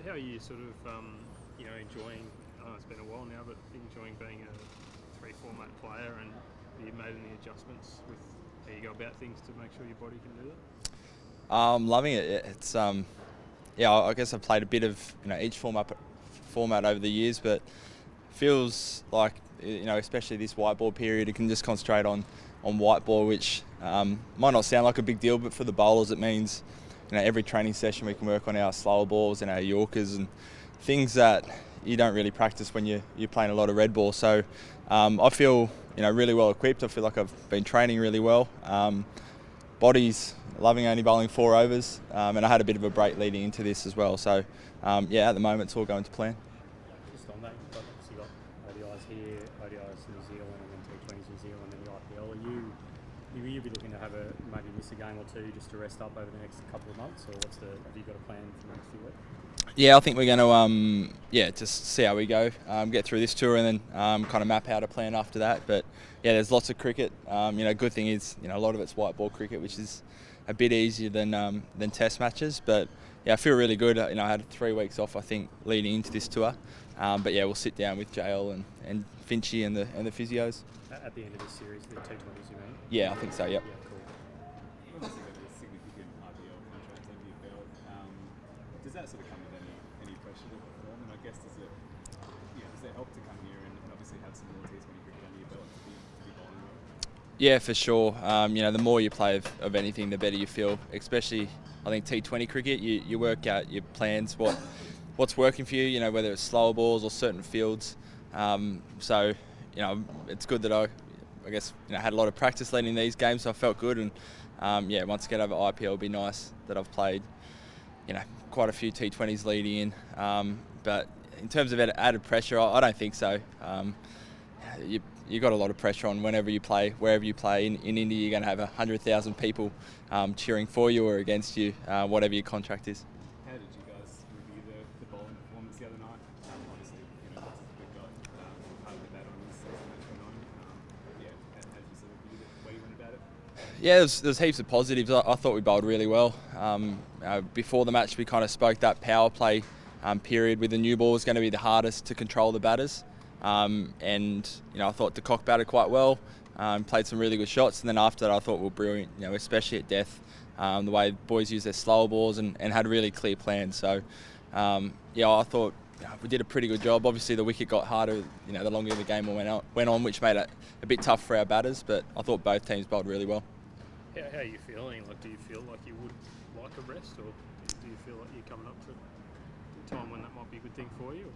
How are you sort of, enjoying, it's been a while now, but enjoying being a three-format player, and you've made any adjustments with how you go about things to make sure your body can do that? Loving it. It's I guess I've played a bit of each format over the years, but feels like especially this white ball period, it can just concentrate on white ball, which might not sound like a big deal, but for the bowlers it means every training session we can work on our slower balls and our Yorkers and things that you don't really practice when you're playing a lot of red ball. So I feel really well equipped. I feel like I've been training really well. Body's loving only bowling 4 overs, and I had a bit of a break leading into this as well. So at the moment it's all going to plan. Just on that, you've obviously got ODIs here, ODIs New Zealand, and then T20s New Zealand, and the IPL. Will you be looking to maybe miss a game or two just to rest up over the next couple of months, or have you got a plan for the next few weeks? Yeah, I think we're going to just see how we go, get through this tour, and then kind of map out a plan after that. But yeah, there's lots of cricket. Good thing is a lot of it's white ball cricket, which is a bit easier than test matches. But yeah, I feel really good. I had 3 weeks off, I think, leading into this tour. But yeah, we'll sit down with JL and Finchy and the physios. At the end of this series, the T20s, you mean? Yeah, I think so. Yep. Yeah, cool. Obviously got a significant IPL contract under your belt. Does that sort of come with any pressure to perform? And I guess does it help to come here and obviously have some more T20 cricket under your belt to be bowling well? Yeah, for sure. The more you play of anything, the better you feel. Especially, I think T20 cricket, you work out your plans, what's working for you. Whether it's slower balls or certain fields. It's good that I guess had a lot of practice leading these games, so I felt good. And once I get over IPL, it'll be nice that I've played quite a few T20s leading in. But in terms of added pressure, I don't think so. You got a lot of pressure on whenever you play, wherever you play. In India, you're going to have 100,000 people cheering for you or against you, whatever your contract is. How did you guys review the bowling performance the other night? Obviously, we've got part of the bat on this match going on. How did you sort of view the way you went about it? Yeah, there's heaps of positives. I thought we bowled really well. Before the match, we kind of spoke that power play period with the new ball was going to be the hardest to control the batters. I thought De Kock batted quite well, played some really good shots, and then after that I thought we were brilliant, especially at death, the way boys used their slower balls and had really clear plans. So, I thought we did a pretty good job. Obviously the wicket got harder, the longer the game went on, which made it a bit tough for our batters, but I thought both teams bowled really well. How are you feeling? Do you feel like you would like a rest, or do you feel like you're coming up to a time when that might be a good thing for you?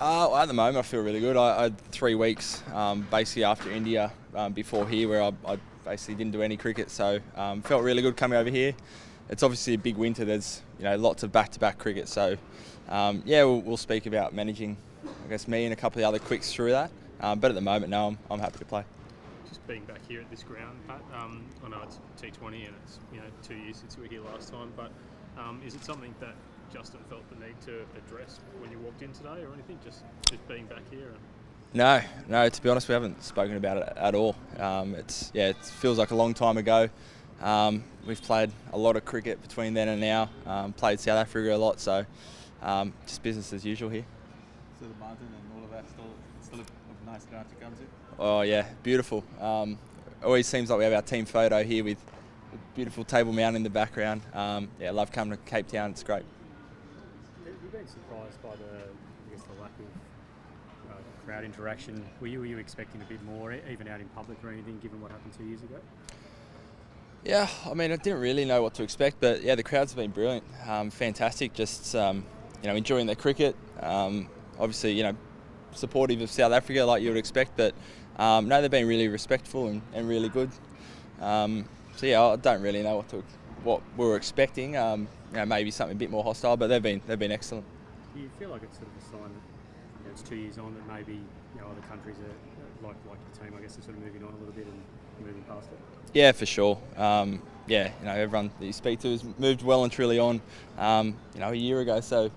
At the moment, I feel really good. I had 3 weeks basically after India, before here, where I basically didn't do any cricket, so felt really good coming over here. It's obviously a big winter. There's lots of back-to-back cricket, so we'll speak about managing, I guess, me and a couple of the other quicks through that. But at the moment, no, I'm happy to play. Just being back here at this ground, Pat, I know it's T20 and it's 2 years since we were here last time, but is it something that Justin felt the need to address when you walked in today or anything, just being back here? No, to be honest, we haven't spoken about it at all. It feels like a long time ago. We've played a lot of cricket between then and now, played South Africa a lot, so just business as usual here. So the mountain and all of that still a nice ground to come to? Oh yeah, beautiful. Always seems like we have our team photo here with a beautiful Table Mountain in the background. Love coming to Cape Town, it's great. Have you been surprised by the lack of crowd interaction? Were you expecting a bit more, even out in public or anything, given what happened 2 years ago? Yeah, I didn't really know what to expect, but yeah, the crowds have been brilliant, fantastic. Just enjoying their cricket. Obviously, supportive of South Africa like you would expect, but they've been really respectful and really good. I don't really know what we were expecting. Maybe something a bit more hostile, but they've been excellent. Do you feel like it's sort of a sign that it's 2 years on, that maybe other countries are like your team, I guess, are sort of moving on a little bit and moving past it? Yeah, for sure. Everyone that you speak to has moved well and truly on, a year ago. So,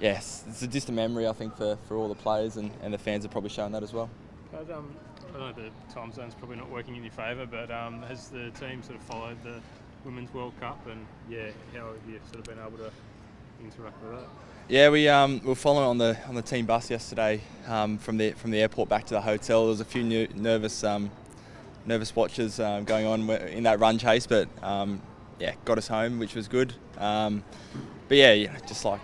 yes, it's a distant memory, I think, for all the players, and the fans have probably shown that as well. But, I know the time zone's probably not working in your favour, but has the team sort of followed the Women's World Cup, and how have you sort of been able to interact with that? Yeah, we were following on the team bus yesterday from the airport back to the hotel. There was a few nervous watchers going on in that run chase, but got us home, which was good. But yeah, just like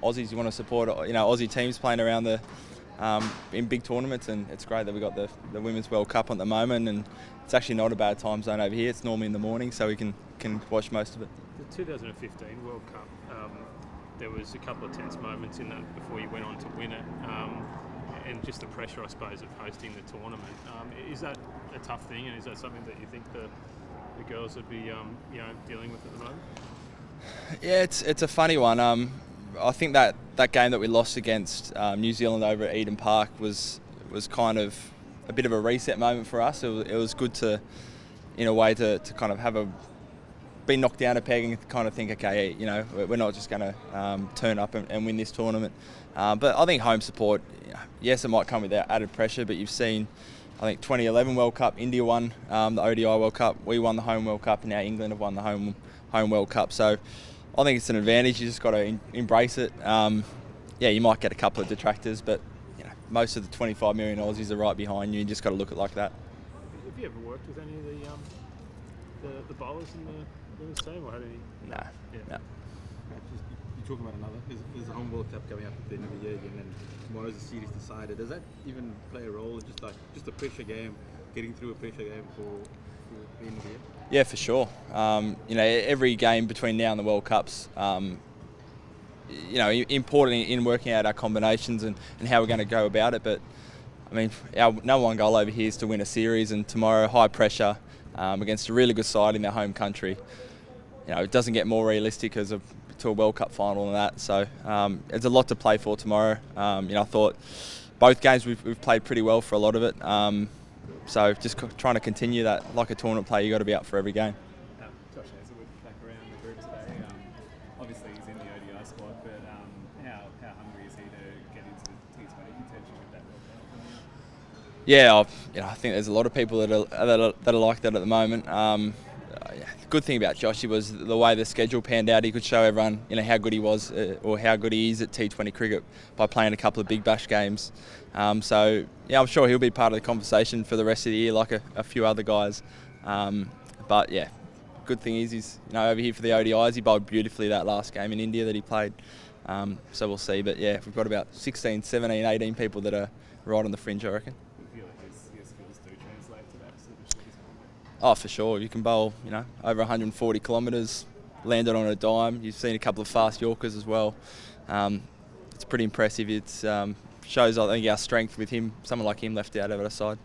Aussies, you want to support Aussie teams playing around in big tournaments, and it's great that we got the Women's World Cup at the moment, and it's actually not a bad time zone over here. It's normally in the morning, so we can watch most of it. The 2015 World Cup, there was a couple of tense moments in that before you went on to win it, and just the pressure, I suppose, of hosting the tournament. Is that a tough thing, and is that something that you think the girls would be dealing with at the moment? Yeah, it's a funny one. I think that game that we lost against New Zealand over at Eden Park was kind of a bit of a reset moment for us. It was good to, in a way, to kind of be knocked down a peg and kind of think, okay, we're not just going to turn up and win this tournament. But I think home support, yes, it might come with that added pressure, but you've seen, I think 2011 World Cup, India won the ODI World Cup, we won the home World Cup, and now England have won the home World Cup. So I think it's an advantage. You just got to embrace it. You might get a couple of detractors, but most of the 25 million Aussies are right behind you. You just got to look at it like that. Have you ever worked with any of the bowlers in the women's team, or had any? No. Yeah. You talk about another. There's a home World Cup coming up at the end of the year again, and tomorrow's the series decided. Does that even play a role? Just a pressure game, getting through a pressure game for the end of the year? Yeah, for sure. Every game between now and the World Cups, important in working out our combinations and how we're going to go about it. But I mean, our number one goal over here is to win a series, and tomorrow, high pressure against a really good side in their home country. It doesn't get more realistic to a World Cup final than that. So there's a lot to play for tomorrow. I thought both games we've played pretty well for a lot of it. So just trying to continue that. Like a tournament player, you've got to be up for every game. Josh Hazlewood back around the group today. Obviously he's in the ODI squad, but how hungry is he to get into the T20 contention with that World Cup? Yeah, I think there's a lot of people that are like that at the moment. The good thing about Joshy was the way the schedule panned out. He could show everyone, how good he was or how good he is at T20 cricket by playing a couple of big bash games. I'm sure he'll be part of the conversation for the rest of the year, like a few other guys. But yeah, good thing is he's over here for the ODIs. He bowled beautifully that last game in India that he played. So we'll see. But yeah, we've got about 16, 17, 18 people that are right on the fringe, I reckon. I feel like his skills do translate to that sort of shit. Oh, for sure. You can bowl, over 140 kilometres, landed on a dime. You've seen a couple of fast Yorkers as well. It's pretty impressive. It shows, I think, our strength with him, someone like him left out of our side.